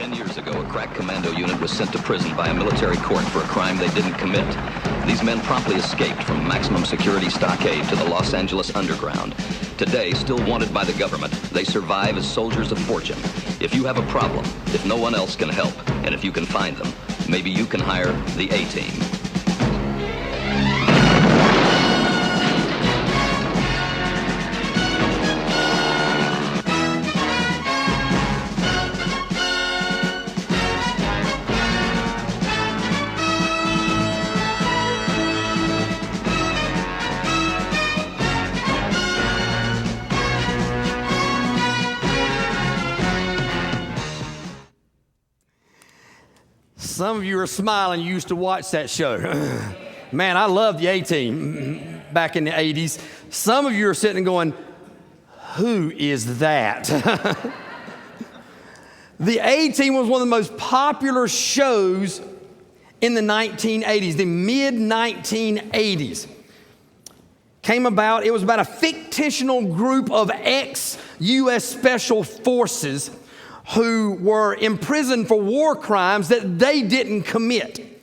10 years ago, a crack commando unit was sent to prison by a military court for a crime they didn't commit. These men promptly escaped from maximum security stockade to the Los Angeles underground. Today, still wanted by the government, they survive as soldiers of fortune. If you have a problem, if no one else can help, and if you can find them, maybe you can hire the A-Team. Some of you are smiling. You used to watch that show. Man, I loved the A-Team back in the 80s. Some of you are sitting and going, who is that? The A-Team was one of the most popular shows in the 1980s, the mid-1980s. Came about, it was about a fictional group of ex-U.S. Special Forces who were imprisoned for war crimes that they didn't commit.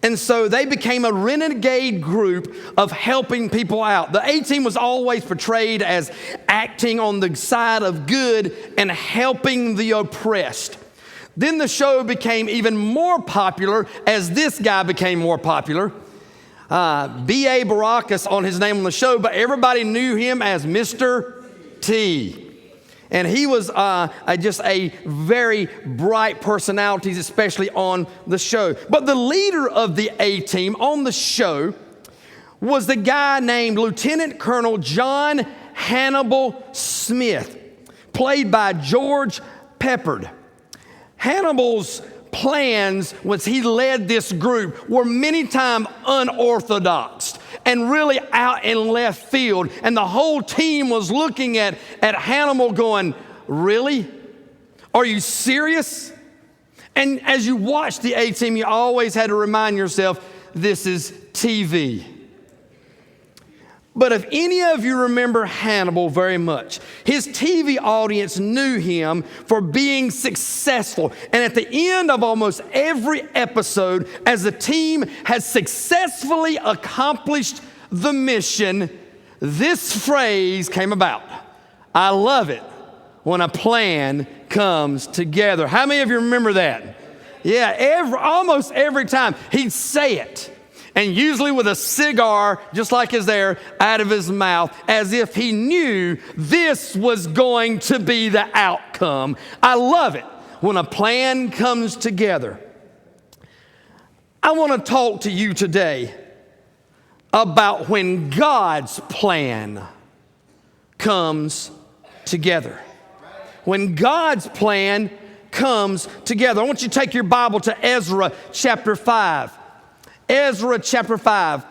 And so they became a renegade group of helping people out. The A-Team was always portrayed as acting on the side of good and helping the oppressed. Then the show became even more popular as this guy became more popular. B.A. Baracus on his name on the show, but everybody knew him as Mr. T. And he was just a very bright personality, especially on the show. But the leader of the A-Team on the show was the guy named Lieutenant Colonel John Hannibal Smith, played by George Peppard. Hannibal's plans, once he led this group, were many times unorthodox and really out in left field. And the whole team was looking at Hannibal going, really? Are you serious? And as you watch the A-Team, you always had to remind yourself, this is TV. But if any of you remember Hannibal very much, his TV audience knew him for being successful. And at the end of almost every episode, as the team has successfully accomplished the mission, this phrase came about. I love it when a plan comes together. How many of you remember that? Yeah, almost every time he'd say it. And usually with a cigar, just like his there, out of his mouth, as if he knew this was going to be the outcome. I love it when a plan comes together. I want to talk to you today about when God's plan comes together. When God's plan comes together. I want you to take your Bible to Ezra chapter 5. Ezra chapter 5.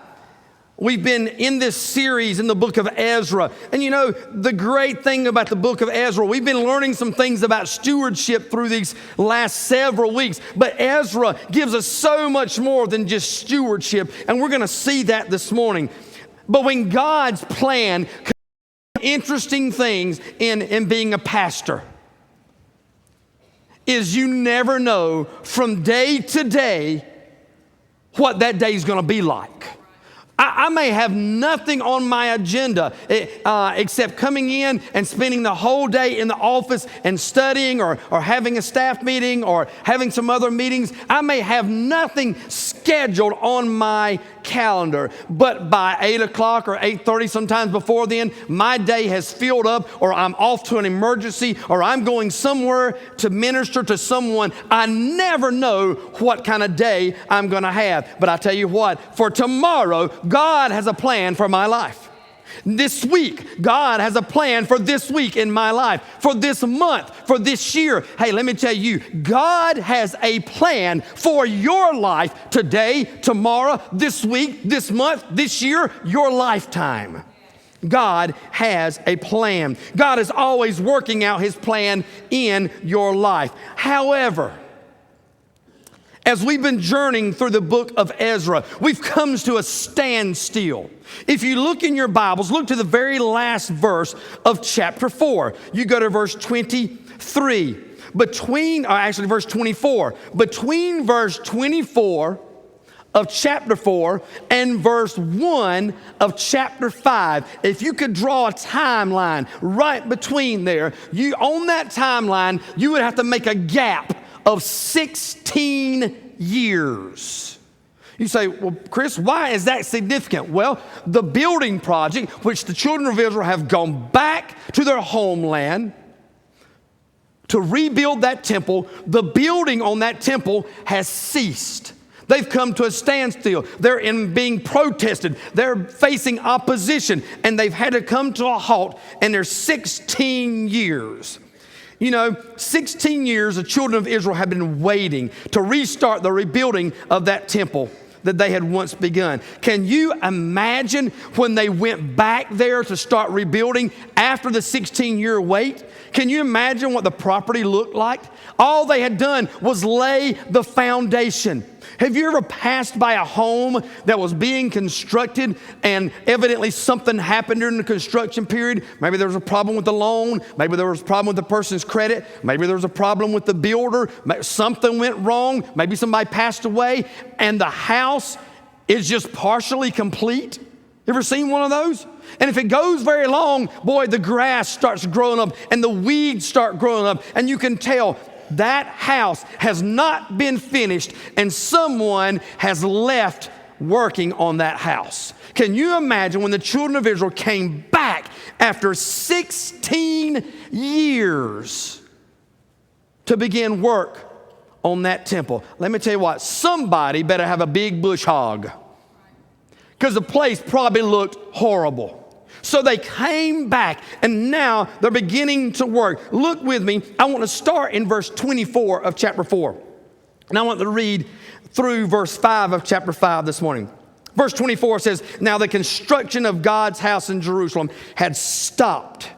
We've been in this series in the book of Ezra. And you know, the great thing about the book of Ezra, we've been learning some things about stewardship through these last several weeks. But Ezra gives us so much more than just stewardship. And we're going to see that this morning. But when God's plan, interesting things in being a pastor is you never know from day to day what that day is going to be like. I may have nothing on my agenda except coming in and spending the whole day in the office and studying or having a staff meeting or having some other meetings. I may have nothing scheduled on my calendar, but by 8 o'clock or 8:30, sometimes before then, my day has filled up, or I'm off to an emergency, or I'm going somewhere to minister to someone. I never know what kind of day I'm going to have. But I tell you what, for tomorrow, God has a plan for my life. This week, God has a plan for this week in my life, for this month, for this year. Hey, let me tell you, God has a plan for your life today, tomorrow, this week, this month, this year, your lifetime. God has a plan. God is always working out His plan in your life. However, as we've been journeying through the book of Ezra, we've come to a standstill. If you look in your Bibles, look to the very last verse of chapter 4. You go to verse 23. verse 24. Between verse 24 of chapter 4 and verse 1 of chapter 5. If you could draw a timeline right between there, on that timeline, you would have to make a gap of 16 years. You say, well, Chris, why is that significant? Well, the building project, which the children of Israel have gone back to their homeland to rebuild that temple, the building on that temple has ceased. They've come to a standstill. They're being protested. They're facing opposition, and they've had to come to a halt, and there's 16 years. 16 years the children of Israel have been waiting to restart the rebuilding of that temple that they had once begun. Can you imagine when they went back there to start rebuilding after the 16-year wait? Can you imagine what the property looked like? All they had done was lay the foundation. Have you ever passed by a home that was being constructed and evidently something happened during the construction period? Maybe there was a problem with the loan. Maybe there was a problem with the person's credit. Maybe there was a problem with the builder. Something went wrong. Maybe somebody passed away and the house is just partially complete. You ever seen one of those? And if it goes very long, boy, the grass starts growing up and the weeds start growing up, and you can tell that house has not been finished and someone has left working on that house. Can you imagine when the children of Israel came back after 16 years to begin work on that temple? Let me tell you what, somebody better have a big bush hog, because the place probably looked horrible. So they came back, and now they're beginning to work. Look with me. I want to start in verse 24 of chapter 4. And I want to read through verse 5 of chapter 5 this morning. Verse 24 says, "Now the construction of God's house in Jerusalem had stopped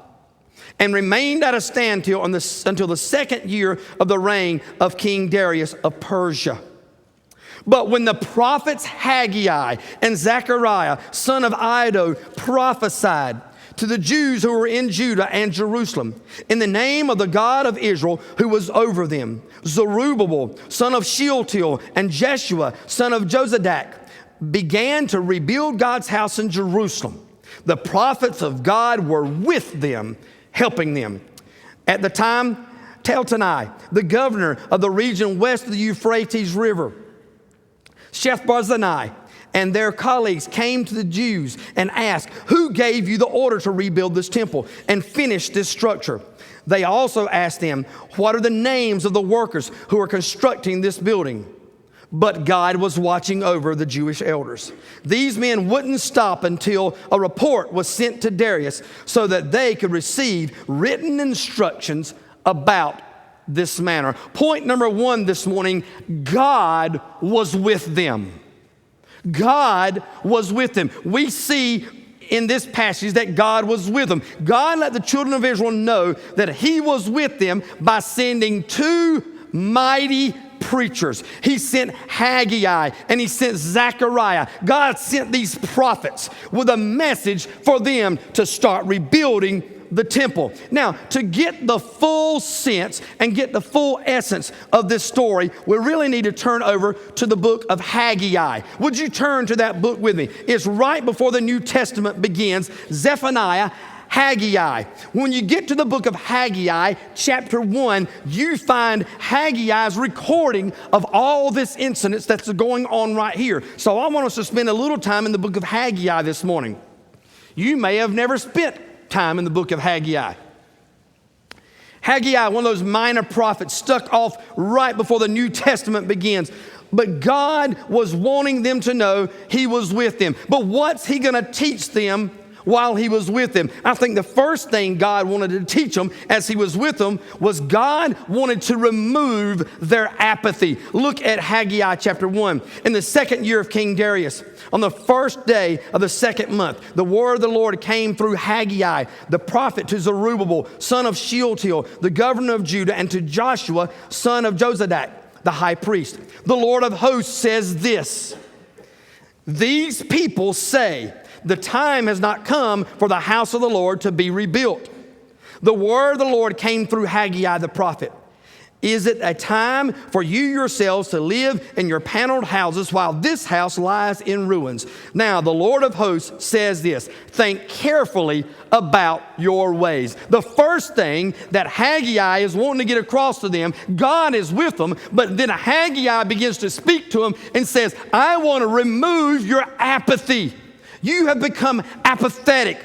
and remained at a standstill until the second year of the reign of King Darius of Persia. But when the prophets Haggai and Zechariah, son of Iddo, prophesied to the Jews who were in Judah and Jerusalem in the name of the God of Israel who was over them, Zerubbabel, son of Shealtiel, and Jeshua, son of Jozadak, began to rebuild God's house in Jerusalem. The prophets of God were with them, helping them. At the time, Teltenai, the governor of the region west of the Euphrates River, Shethbarzani and their colleagues came to the Jews and asked, "Who gave you the order to rebuild this temple and finish this structure?" They also asked them, "What are the names of the workers who are constructing this building?" But God was watching over the Jewish elders. These men wouldn't stop until a report was sent to Darius so that they could receive written instructions about this manner. Point number one this morning, God was with them. God was with them. We see in this passage that God was with them. God let the children of Israel know that He was with them by sending two mighty preachers. He sent Haggai and He sent Zechariah. God sent these prophets with a message for them to start rebuilding the temple. Now, to get the full sense and get the full essence of this story, we really need to turn over to the book of Haggai. Would you turn to that book with me? It's right before the New Testament begins. Zephaniah, Haggai. When you get to the book of Haggai, chapter 1, you find Haggai's recording of all this incidents that's going on right here. So I want us to spend a little time in the book of Haggai this morning. You may have never spent time in the book of Haggai. Haggai, one of those minor prophets stuck off right before the New Testament begins. But God was wanting them to know He was with them. But what's He going to teach them while He was with them? I think the first thing God wanted to teach them as He was with them was God wanted to remove their apathy. Look at Haggai chapter 1. In the second year of King Darius, on the first day of the second month, the word of the Lord came through Haggai, the prophet, to Zerubbabel, son of Shealtiel, the governor of Judah, and to Joshua, son of Jozadak, the high priest. The Lord of hosts says this: "These people say, the time has not come for the house of the Lord to be rebuilt." The word of the Lord came through Haggai the prophet. Is it a time for you yourselves to live in your paneled houses while this house lies in ruins? Now, the Lord of hosts says this, think carefully about your ways. The first thing that Haggai is wanting to get across to them, God is with them, but then Haggai begins to speak to them and says, I want to remove your apathy. You have become apathetic.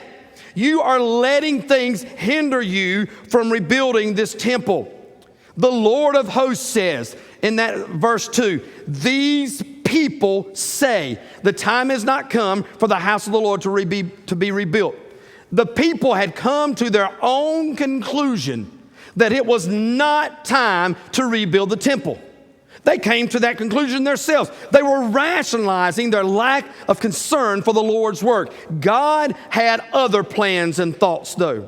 You are letting things hinder you from rebuilding this temple. The Lord of hosts says in that verse 2, these people say the time has not come for the house of the Lord to be rebuilt. The people had come to their own conclusion that it was not time to rebuild the temple. They came to that conclusion themselves. They were rationalizing their lack of concern for the Lord's work. God had other plans and thoughts, though.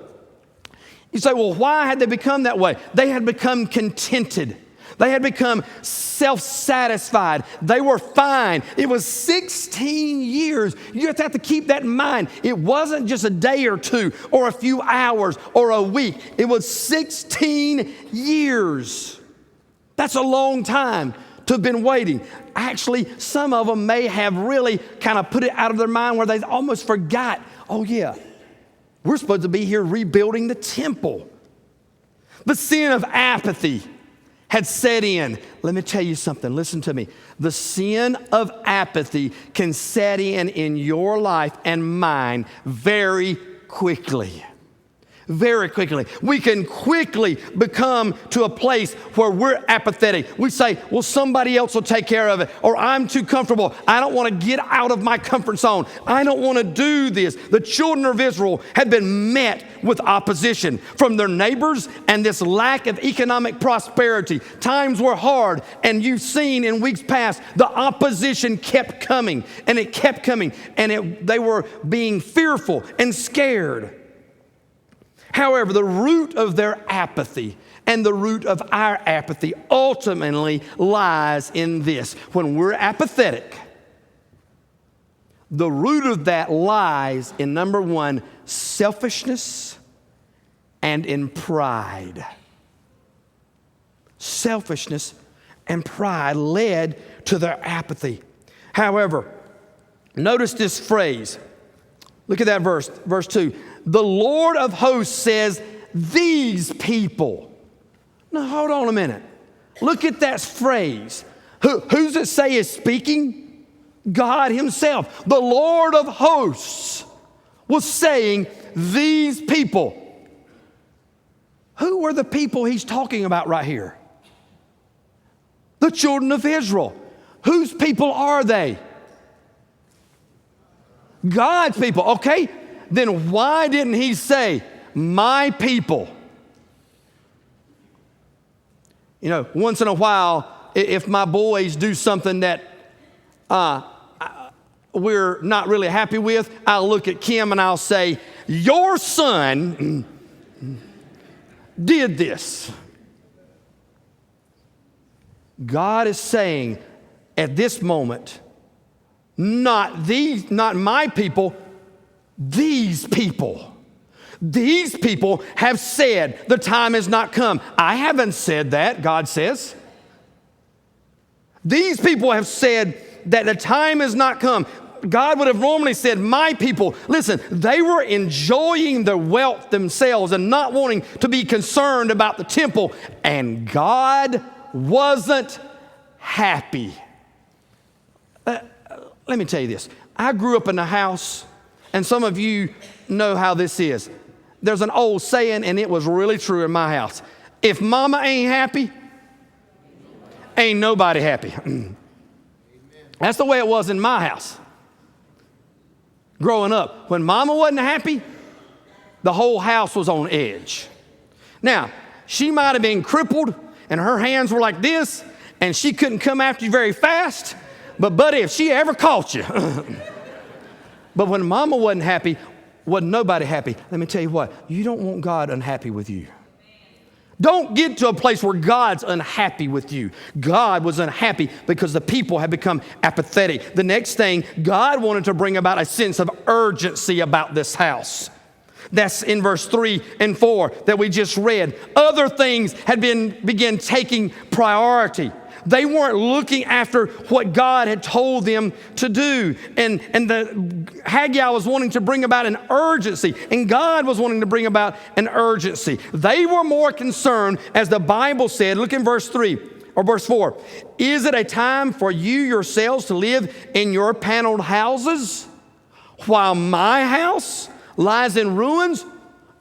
You say, well, why had they become that way? They had become contented. They had become self-satisfied. They were fine. It was 16 years. You have to keep that in mind. It wasn't just a day or two or a few hours or a week. It was 16 years. That's a long time to have been waiting. Actually, some of them may have really kind of put it out of their mind where they almost forgot, oh yeah, we're supposed to be here rebuilding the temple. The sin of apathy had set in. Let me tell you something. Listen to me. The sin of apathy can set in your life and mine very quickly. Very quickly. We can quickly become to a place where we're apathetic. We say, well, somebody else will take care of it, or I'm too comfortable. I don't want to get out of my comfort zone. I don't want to do this. The children of Israel had been met with opposition from their neighbors and this lack of economic prosperity. Times were hard, and you've seen in weeks past, the opposition kept coming, and it kept coming, and they were being fearful and scared. However, the root of their apathy and the root of our apathy ultimately lies in this. When we're apathetic, the root of that lies in, number one, selfishness and in pride. Selfishness and pride led to their apathy. However, notice this phrase. Look at that verse 2. The Lord of hosts says, these people. Now, hold on a minute. Look at that phrase. Who's it say is speaking? God himself. The Lord of hosts was saying, these people. Who were the people he's talking about right here? The children of Israel. Whose people are they? God's people. Okay. Then why didn't he say, my people? You know, once in a while, if my boys do something that we're not really happy with, I'll look at Kim and I'll say, your son did this. God is saying at this moment, not my people, these people. These people have said the time has not come. I haven't said that, God says. These people have said that the time has not come. God would have normally said, my people. Listen, they were enjoying their wealth themselves and not wanting to be concerned about the temple. And God wasn't happy. Let me tell you this. I grew up in a house, and some of you know how this is. There's an old saying, and it was really true in my house. If mama ain't happy, ain't nobody happy. That's the way it was in my house. Growing up, when mama wasn't happy, the whole house was on edge. Now, she might have been crippled, and her hands were like this, and she couldn't come after you very fast. But buddy, if she ever caught you. But when mama wasn't happy, wasn't nobody happy. Let me tell you what, you don't want God unhappy with you. Don't get to a place where God's unhappy with you. God was unhappy because the people had become apathetic. The next thing, God wanted to bring about a sense of urgency about this house. That's in verse 3 and 4 that we just read. Other things had began taking priority. They weren't looking after what God had told them to do. And the Haggai was wanting to bring about an urgency, and God was wanting to bring about an urgency. They were more concerned, as the Bible said, look in verse 3 or verse 4. Is it a time for you yourselves to live in your paneled houses while my house lies in ruins?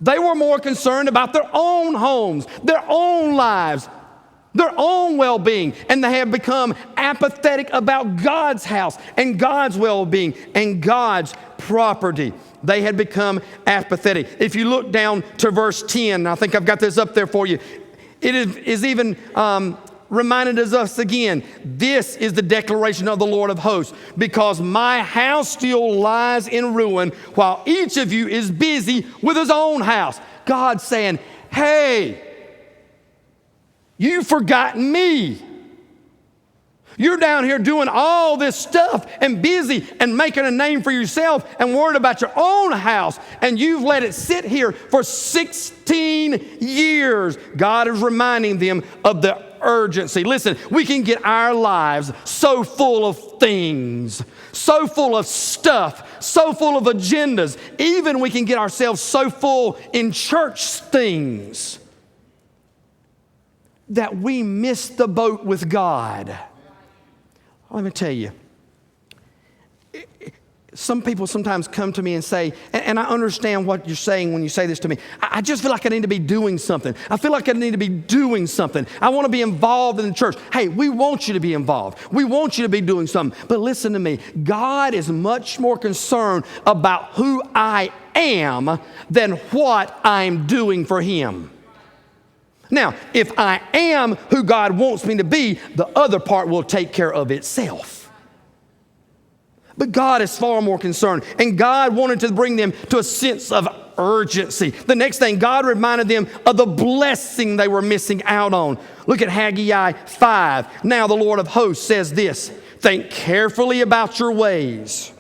They were more concerned about their own homes, their own lives, their own well-being, and they have become apathetic about God's house and God's well-being and God's property. They had become apathetic. If you look down to verse 10, I think I've got this up there for you. It is even reminded us again, this is the declaration of the Lord of hosts, because my house still lies in ruin while each of you is busy with his own house. God saying, hey, you've forgotten me. You're down here doing all this stuff and busy and making a name for yourself and worried about your own house, and you've let it sit here for 16 years. God is reminding them of the urgency. Listen, we can get our lives so full of things, so full of stuff, so full of agendas. Even we can get ourselves so full in church things that we miss the boat with God. Let me tell you, some people sometimes come to me and say, and I understand what you're saying when you say this to me, I just feel like I need to be doing something. I feel like I need to be doing something. I want to be involved in the church. Hey, we want you to be involved. We want you to be doing something. But listen to me, God is much more concerned about who I am than what I'm doing for Him. Now, if I am who God wants me to be, the other part will take care of itself. But God is far more concerned, and God wanted to bring them to a sense of urgency. The next thing, God reminded them of the blessing they were missing out on. Look at Haggai 5. Now the Lord of hosts says this, think carefully about your ways.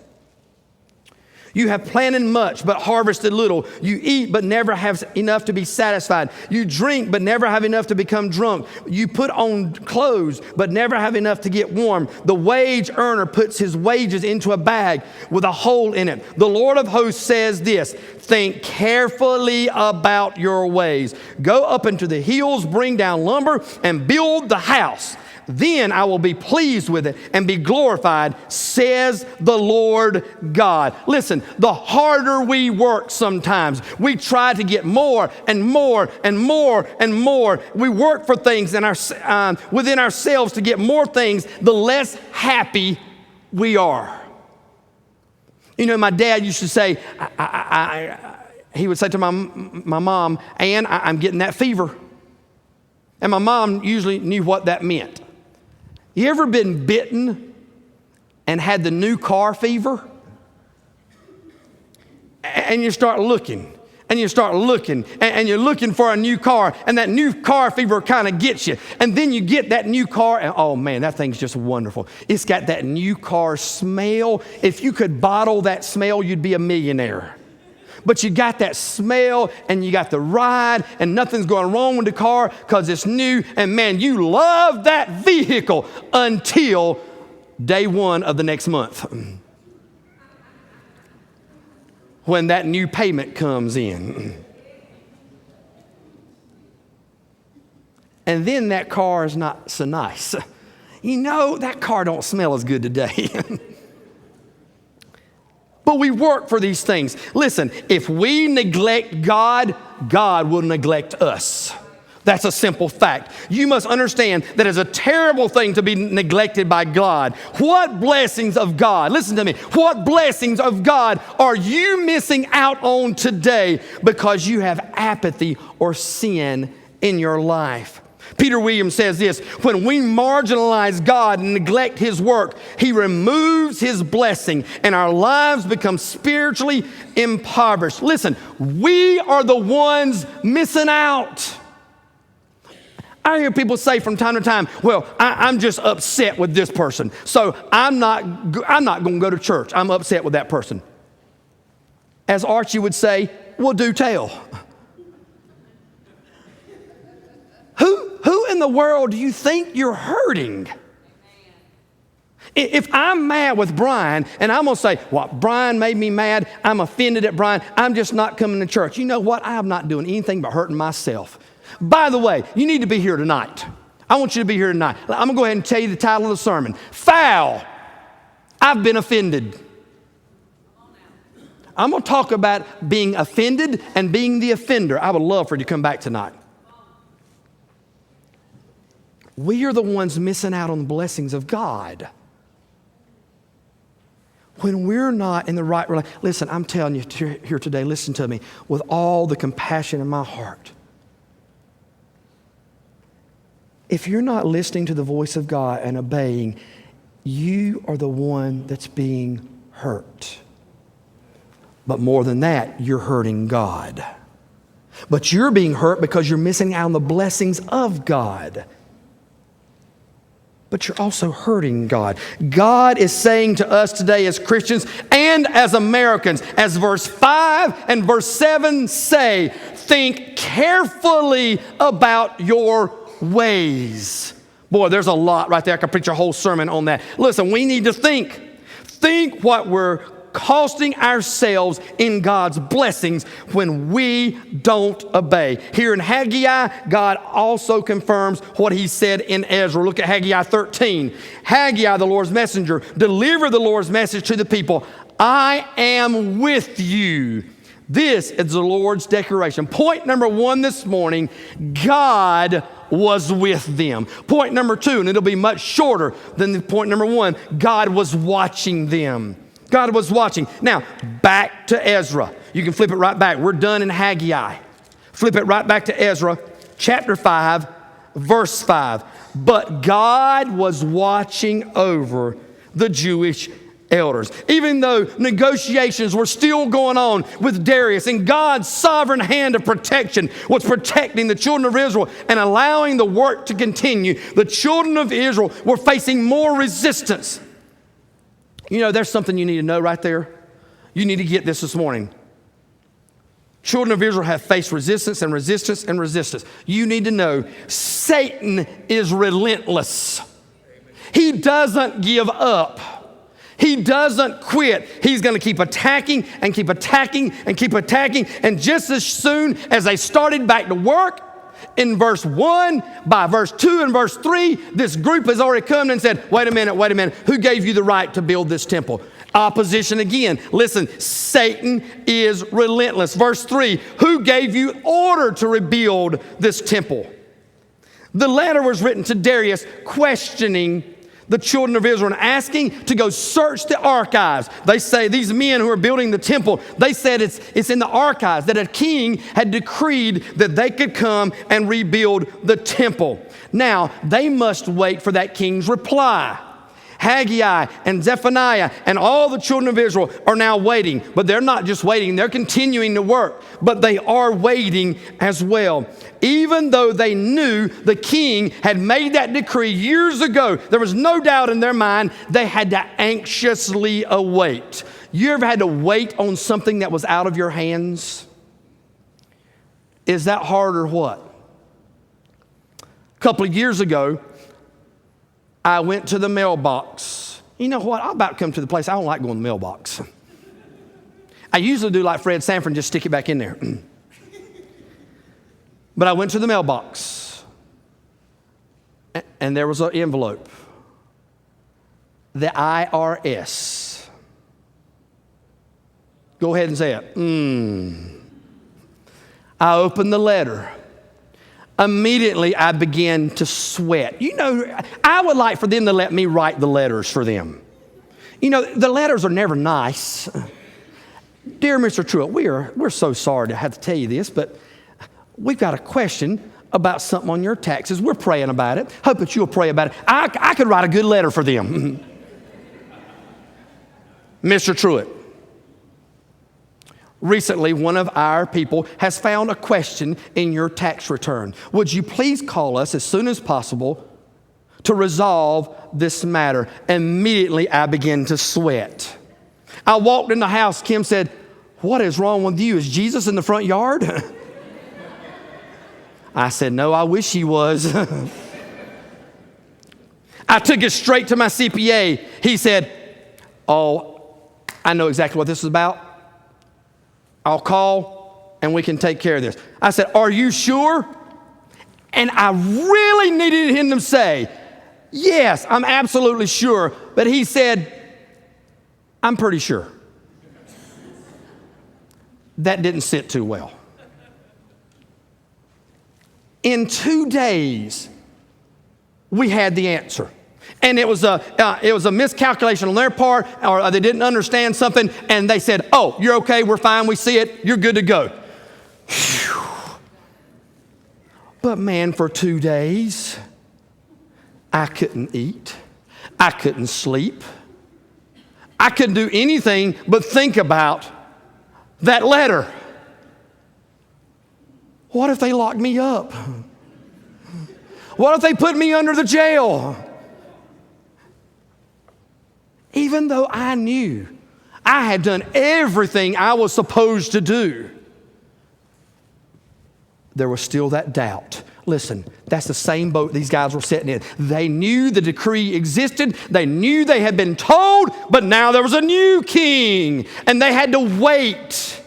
You have planted much, but harvested little. You eat, but never have enough to be satisfied. You drink, but never have enough to become drunk. You put on clothes, but never have enough to get warm. The wage earner puts his wages into a bag with a hole in it. The Lord of hosts says this, think carefully about your ways. Go up into the hills, bring down lumber, and build the house. Then I will be pleased with it and be glorified, says the Lord God. Listen, the harder we work sometimes, we try to get more and more and more and more. We work for things in within ourselves to get more things, the less happy we are. You know, my dad used to say, he would say to my mom, Ann, I'm getting that fever. And my mom usually knew what that meant. You ever been bitten and had the new car fever? And you start looking, and you start looking, and you're looking for a new car, and that new car fever kind of gets you. And then you get that new car, and oh man, that thing's just wonderful. It's got that new car smell. If you could bottle that smell, you'd be a millionaire. But you got that smell and you got the ride and nothing's going wrong with the car because it's new. And man, you love that vehicle until day one of the next month when that new payment comes in. And then that car is not so nice. You know, that car don't smell as good today. But we work for these things. Listen, if we neglect God, God will neglect us. That's a simple fact. You must understand that it's a terrible thing to be neglected by God. What blessings of God, listen to me, what blessings of God are you missing out on today because you have apathy or sin in your life? Peter Williams says this, when we marginalize God and neglect His work, He removes His blessing and our lives become spiritually impoverished. Listen, we are the ones missing out. I hear people say from time to time, well, I'm just upset with this person, so I'm not going to go to church. I'm upset with that person. As Archie would say, well, do tell. Who in the world do you think you're hurting? If I'm mad with Brian and I'm going to say, well, Brian made me mad, I'm offended at Brian, I'm just not coming to church. You know what? I'm not doing anything but hurting myself. By the way, you need to be here tonight. I want you to be here tonight. I'm going to go ahead and tell you the title of the sermon. Foul. I've been offended. I'm going to talk about being offended and being the offender. I would love for you to come back tonight. We are the ones missing out on the blessings of God. When we're not in the right relationship. Listen, I'm telling you here today, listen to me, with all the compassion in my heart. If you're not listening to the voice of God and obeying, you are the one that's being hurt. But more than that, you're hurting God. But you're being hurt because you're missing out on the blessings of God. But you're also hurting God. God is saying to us today as Christians and as Americans, as verse 5 and verse 7 say, think carefully about your ways. Boy, there's a lot right there. I could preach a whole sermon on that. Listen, we need to think. Think what we're costing ourselves in God's blessings when we don't obey. Here in Haggai, God also confirms what he said in Ezra. Look at Haggai 13. Haggai, the Lord's messenger, delivered the Lord's message to the people. I am with you. This is the Lord's declaration. Point number 1 this morning, God was with them. Point number 2, and it'll be much shorter than the point number 1, God was watching them. God was watching. Now, back to Ezra. You can flip it right back. We're done in Haggai. Flip it right back to Ezra, chapter 5, verse 5. But God was watching over the Jewish elders. Even though negotiations were still going on with Darius, and God's sovereign hand of protection was protecting the children of Israel and allowing the work to continue, the children of Israel were facing more resistance. You know, there's something you need to know right there. You need to get this morning. Children of Israel have faced resistance and resistance and resistance. You need to know Satan is relentless. He doesn't give up. He doesn't quit. He's going to keep attacking and keep attacking and keep attacking. And just as soon as they started back to work, in verse 1, by verse 2 and verse 3, this group has already come and said, wait a minute, who gave you the right to build this temple? Opposition again. Listen, Satan is relentless. Verse 3, who gave you order to rebuild this temple? The letter was written to Darius questioning the children of Israel and asking to go search the archives. They say, these men who are building the temple, they said it's in the archives that a king had decreed that they could come and rebuild the temple. Now, they must wait for that king's reply. Haggai and Zephaniah and all the children of Israel are now waiting. But they're not just waiting, they're continuing to work. But they are waiting as well. Even though they knew the king had made that decree years ago, there was no doubt in their mind, they had to anxiously await. You ever had to wait on something that was out of your hands? Is that hard or what? A couple of years ago, I went to the mailbox. You know what? I'm about to come to the place. I don't like going to the mailbox. I usually do like Fred Sanford and just stick it back in there. But I went to the mailbox, and there was an envelope. The IRS. Go ahead and say it. I opened the letter. Immediately, I began to sweat. You know, I would like for them to let me write the letters for them. You know, the letters are never nice. Dear Mr. Truitt, we're so sorry to have to tell you this, but we've got a question about something on your taxes. We're praying about it. Hope that you'll pray about it. I could write a good letter for them. Mr. Truitt, recently, one of our people has found a question in your tax return. Would you please call us as soon as possible to resolve this matter? Immediately, I began to sweat. I walked in the house. Kim said, what is wrong with you? Is Jesus in the front yard? I said, no, I wish he was. I took it straight to my CPA. He said, oh, I know exactly what this is about. I'll call and we can take care of this. I said, are you sure? And I really needed him to say, yes, I'm absolutely sure. But he said, I'm pretty sure. That didn't sit too well. In 2 days, we had the answer. And it was a miscalculation on their part, or they didn't understand something, and they said, oh, you're okay, we're fine, we see it, you're good to go. Whew. But man, for 2 days, I couldn't eat. I couldn't sleep. I couldn't do anything but think about that letter. What if they locked me up? What if they put me under the jail? Even though I knew I had done everything I was supposed to do, there was still that doubt. Listen, that's the same boat these guys were sitting in. They knew the decree existed. They knew they had been told, but now there was a new king, and they had to wait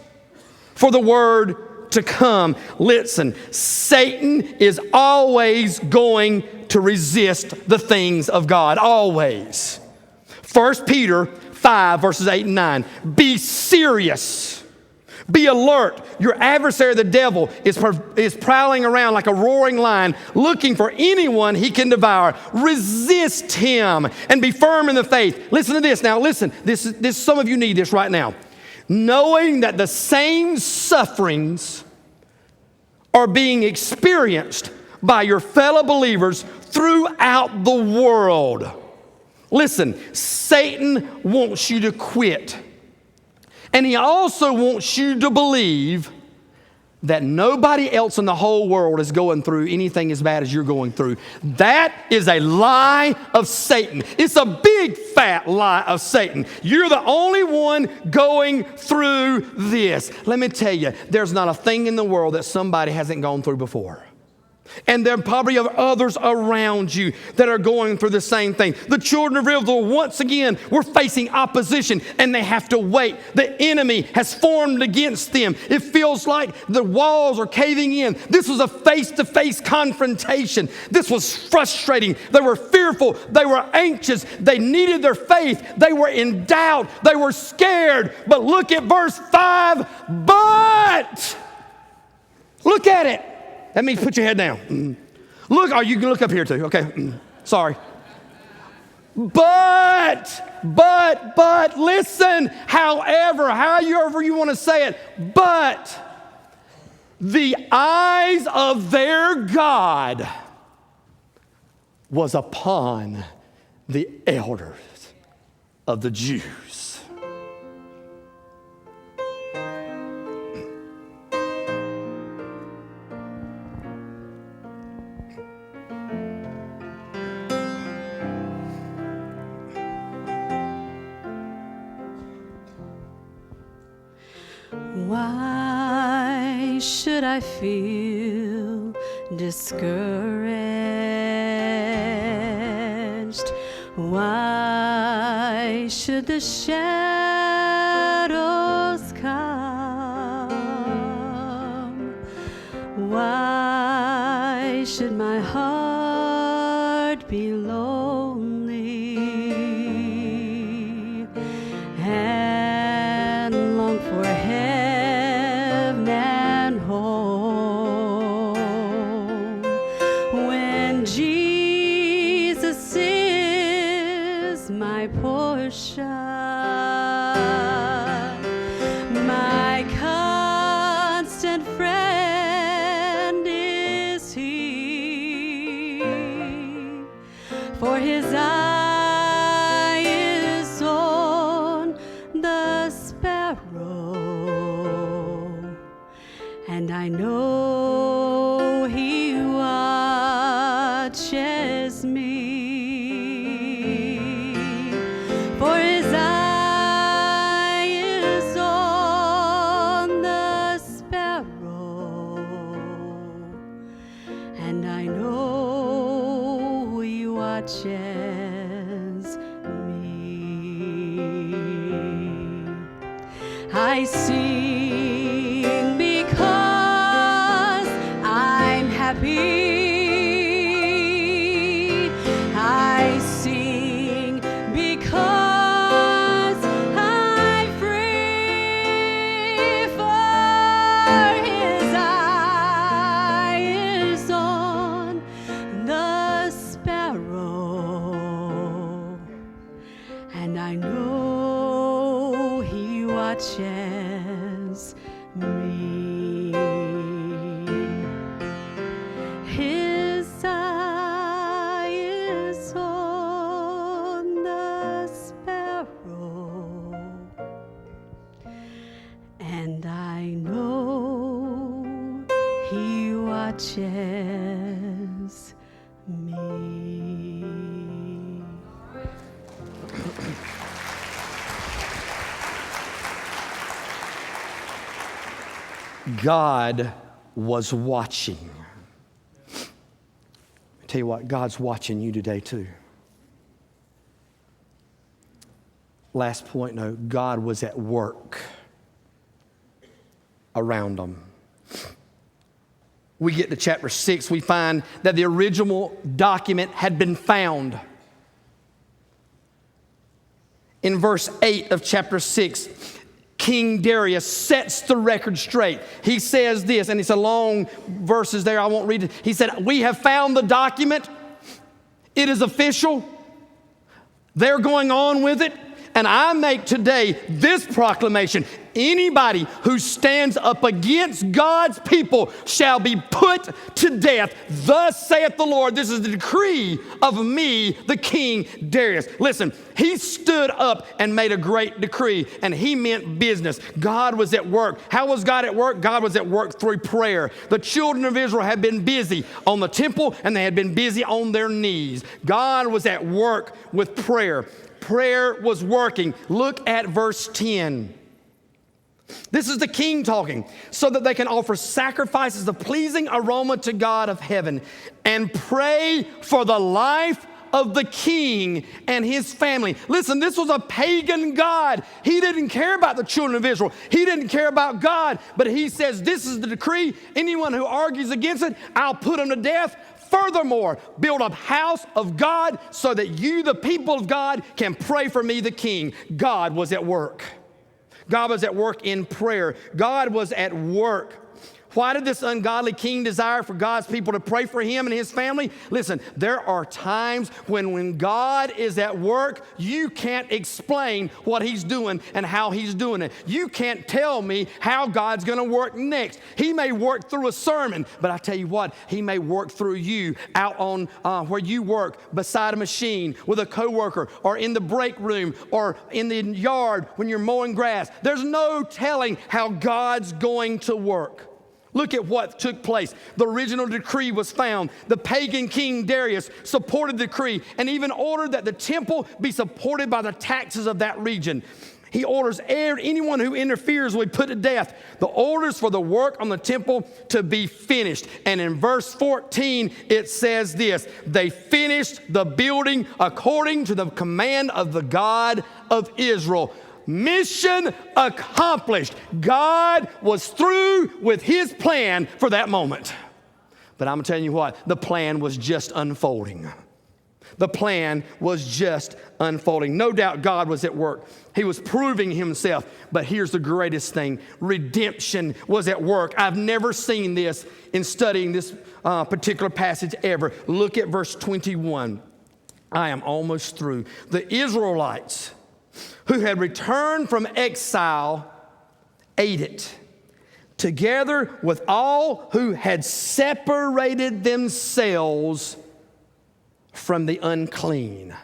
for the word to come. Listen, Satan is always going to resist the things of God, always. 1 Peter 5, verses 8 and 9. Be serious. Be alert. Your adversary, the devil, is prowling around like a roaring lion, looking for anyone he can devour. Resist him and be firm in the faith. Listen to this. Now, listen. This some of you need this right now. Knowing that the same sufferings are being experienced by your fellow believers throughout the world. Listen, Satan wants you to quit. And he also wants you to believe that nobody else in the whole world is going through anything as bad as you're going through. That is a lie of Satan. It's a big fat lie of Satan. You're the only one going through this. Let me tell you, there's not a thing in the world that somebody hasn't gone through before. And there probably are others around you that are going through the same thing. The children of Israel, once again, were facing opposition, and they have to wait. The enemy has formed against them. It feels like the walls are caving in. This was a face-to-face confrontation. This was frustrating. They were fearful. They were anxious. They needed their faith. They were in doubt. They were scared. But look at verse 5. But, look at it. That means put your head down. Look, or you can look up here too. Okay, sorry. But, listen, however you want to say it, but the eyes of their God was upon the elders of the Jews. Why should I feel discouraged? Why should the shadows come? Why should my heart be lonely and long for heaven and home when Jesus is my portion, my constant friend is He, for His eye is on the sparrow, and I know He watches me, for His eye is on watches me. I sing because I'm happy. I sing because I'm free, for His eye is on the sparrow, and I know He watches me. His eye is on the sparrow, and I know He watches me. God was watching. I tell you what, God's watching you today too. Last point, no, God was at work around them. We get to chapter 6, we find that the original document had been found. In verse 8 of chapter 6, King Darius sets the record straight. He says this, and it's a long verses there, I won't read it. He said, "We have found the document. It is official. They're going on with it. And I make today this proclamation. Anybody who stands up against God's people shall be put to death. Thus saith the Lord." This is the decree of me, the King Darius. Listen, he stood up and made a great decree, and he meant business. God was at work. How was God at work? God was at work through prayer. The children of Israel had been busy on the temple, and they had been busy on their knees. God was at work with prayer. Prayer was working. Look at verse 10. This is the king talking, so that they can offer sacrifices of pleasing aroma to God of heaven and pray for the life of the king and his family. Listen, this was a pagan god. He didn't care about the children of Israel. He didn't care about God, but he says, this is the decree. Anyone who argues against it, I'll put him to death. Furthermore, build a house of God so that you, the people of God, can pray for me, the king. God was at work. God was at work in prayer. God was at work. Why did this ungodly king desire for God's people to pray for him and his family? Listen, there are times when God is at work, you can't explain what he's doing and how he's doing it. You can't tell me how God's going to work next. He may work through a sermon, but I tell you what, he may work through you out on where you work, beside a machine, with a coworker, or in the break room, or in the yard when you're mowing grass. There's no telling how God's going to work. Look at what took place. The original decree was found. The pagan king Darius supported the decree and even ordered that the temple be supported by the taxes of that region. He orders anyone who interferes will be put to death. The orders for the work on the temple to be finished. And in verse 14, it says this: they finished the building according to the command of the God of Israel. Mission accomplished. God was through with his plan for that moment. But I'm telling you what, the plan was just unfolding. The plan was just unfolding. No doubt God was at work. He was proving himself. But here's the greatest thing. Redemption was at work. I've never seen this in studying this particular passage ever. Look at verse 21. I am almost through. The Israelites who had returned from exile ate it, together with all who had separated themselves from the unclean.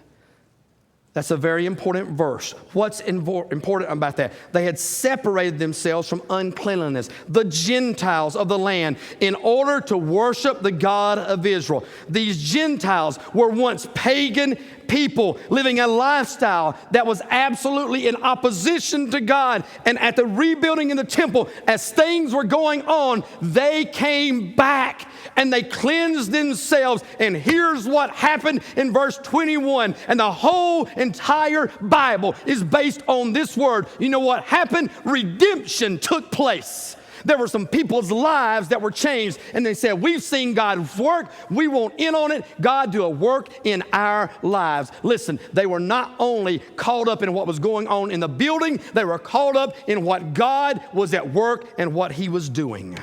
That's a very important verse. What's important about that? They had separated themselves from uncleanliness, the Gentiles of the land, in order to worship the God of Israel. These Gentiles were once pagan people living a lifestyle that was absolutely in opposition to God. And at the rebuilding in the temple, as things were going on, they came back and they cleansed themselves. And here's what happened in verse 21. And the whole entire Bible is based on this word. You know what happened? Redemption took place. There were some people's lives that were changed, and they said, we've seen God work. We want in on it. God do a work in our lives. Listen, they were not only caught up in what was going on in the building, they were caught up in what God was at work and what he was doing.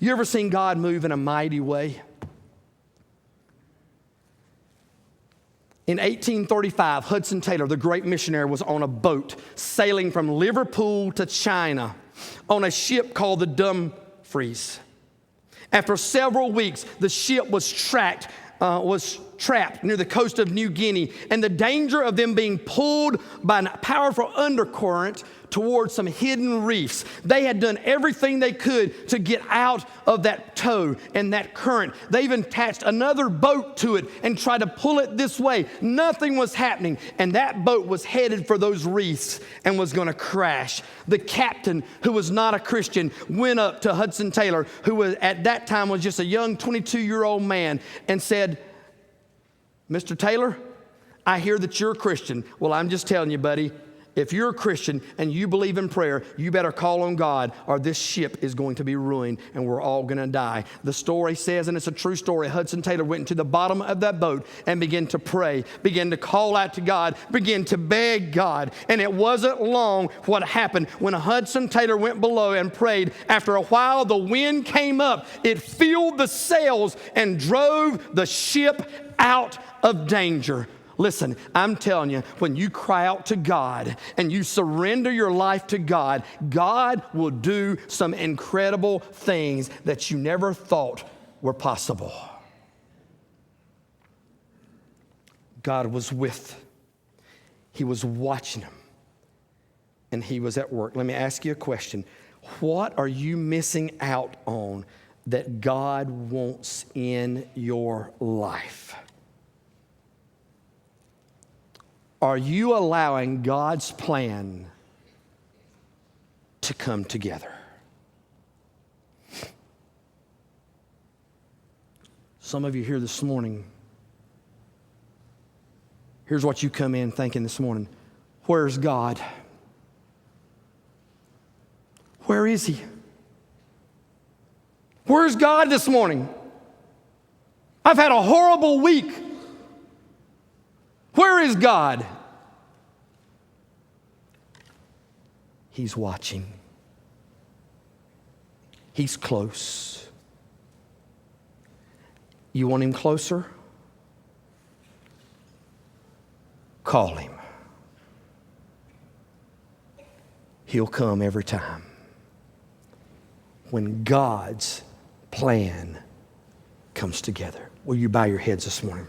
You ever seen God move in a mighty way? In 1835, Hudson Taylor, the great missionary, was on a boat sailing from Liverpool to China on a ship called the Dumfries. After several weeks, the ship was trapped near the coast of New Guinea, and the danger of them being pulled by a powerful undercurrent towards some hidden reefs. They had done everything they could to get out of that tow and that current. They even attached another boat to it and tried to pull it this way. Nothing was happening, and that boat was headed for those reefs and was going to crash. The captain, who was not a Christian, went up to Hudson Taylor, who was at that time was just a young 22-year-old man, and said, Mr. Taylor, I hear that you're a Christian. Well, I'm just telling you, buddy, if you're a Christian and you believe in prayer, you better call on God, or this ship is going to be ruined and we're all going to die. The story says, and it's a true story, Hudson Taylor went into the bottom of that boat and began to pray, began to call out to God, began to beg God. And it wasn't long what happened when Hudson Taylor went below and prayed. After a while, the wind came up. It filled the sails and drove the ship out of danger. Listen, I'm telling you, when you cry out to God and you surrender your life to God, God will do some incredible things that you never thought were possible. God was with, he was watching them, and he was at work. Let me ask you a question. What are you missing out on that God wants in your life? Are you allowing God's plan to come together? Some of you here this morning, here's what you come in thinking this morning. Where's God? Where is he? Where's God this morning? I've had a horrible week. Where is God? He's watching. He's close. You want him closer? Call him. He'll come every time. When God's plan comes together. Will you bow your heads this morning?